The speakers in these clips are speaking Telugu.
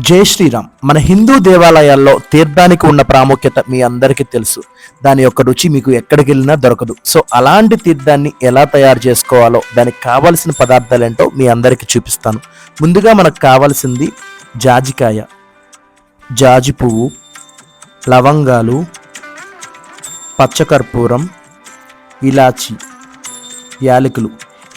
జై శ్రీరామ్. మన హిందూ దేవాలయాల్లో తీర్థానికి ఉన్న ప్రాముఖ్యత మీ అందరికీ తెలుసు. దాని యొక్క రుచి మీకు ఎక్కడికి వెళ్ళినా దొరకదు. సో అలాంటి తీర్థాన్ని ఎలా తయారు చేసుకోవాలో, దానికి కావాల్సిన పదార్థాలు ఏంటో మీ అందరికీ చూపిస్తాను. ముందుగా మనకు కావాల్సింది జాజికాయ, జాజి పువ్వు, లవంగాలు, పచ్చకర్పూరం, ఇలాచి, యాలకులు.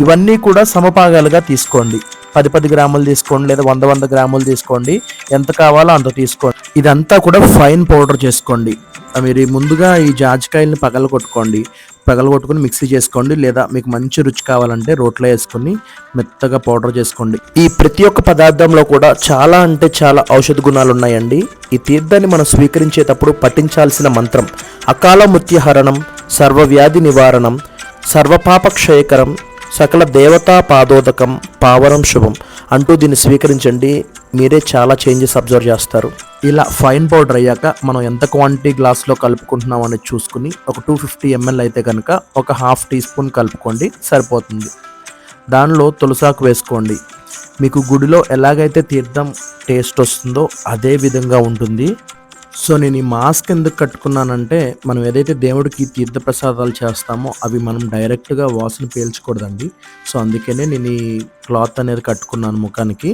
ఇవన్నీ కూడా సమపాగాలుగా తీసుకోండి. 10 గ్రాములు తీసుకోండి, లేదా 100 గ్రాములు తీసుకోండి. ఎంత కావాలో అంత తీసుకోండి. ఇదంతా కూడా ఫైన్ పౌడర్ చేసుకోండి. మీరు ముందుగా ఈ జాజికాయల్ని పగలగొట్టుకొని మిక్సీ చేసుకోండి, లేదా మీకు మంచి రుచి కావాలంటే రోట్లో వేసుకొని మెత్తగా పౌడర్ చేసుకోండి. ఈ ప్రతి ఒక్క పదార్థంలో కూడా చాలా అంటే చాలా ఔషధ గుణాలు ఉన్నాయండి. ఈ తీర్థాన్ని మనం స్వీకరించేటప్పుడు పఠించాల్సిన మంత్రం అకాల మృత్యుహరణం, సర్వవ్యాధి నివారణం, సర్వపాపక్షయకరం, సకల దేవతా పాదోదకం, పావనం శుభం అంటూ దీన్ని స్వీకరించండి. మీరే చాలా చేంజెస్ అబ్జర్వ్ చేస్తారు. ఇలా ఫైన్ పౌడర్ అయ్యాక మనం ఎంత క్వాంటిటీ గ్లాస్లో కలుపుకుంటున్నాం అనేది చూసుకుని ఒక 250 ml అయితే కనుక ఒక 1/2 టీ స్పూన్ కలుపుకోండి, సరిపోతుంది. దానిలో తులసాకు వేసుకోండి. మీకు గుడిలో ఎలాగైతే తీర్థం టేస్ట్ వస్తుందో అదే విధంగా ఉంటుంది. సో నేను ఈ మాస్క్ ఎందుకు కట్టుకున్నానంటే, మనం ఏదైతే దేవుడికి తీర్థప్రసాదాలు చేస్తామో అవి మనం డైరెక్ట్గా వాసన పీల్చకూడదండి. సో అందుకనే నేను ఈ క్లాత్ అనేది కట్టుకున్నాను ముఖానికి.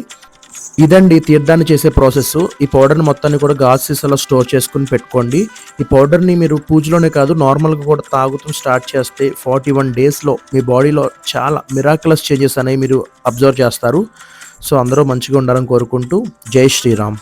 ఇదండి తీర్థాన్ని చేసే ప్రాసెస్. ఈ పౌడర్ని మొత్తాన్ని కూడా గాజు సీసాలో స్టోర్ చేసుకుని పెట్టుకోండి. ఈ పౌడర్ని మీరు పూజలోనే కాదు నార్మల్గా కూడా తాగుతూ స్టార్ట్ చేస్తే 41 డేస్లో మీ బాడీలో చాలా మిరాకులస్ చేంజెస్ అనేవి మీరు అబ్జర్వ్ చేస్తారు. సో అందరూ మంచిగా ఉండాలని కోరుకుంటూ జై శ్రీరామ్.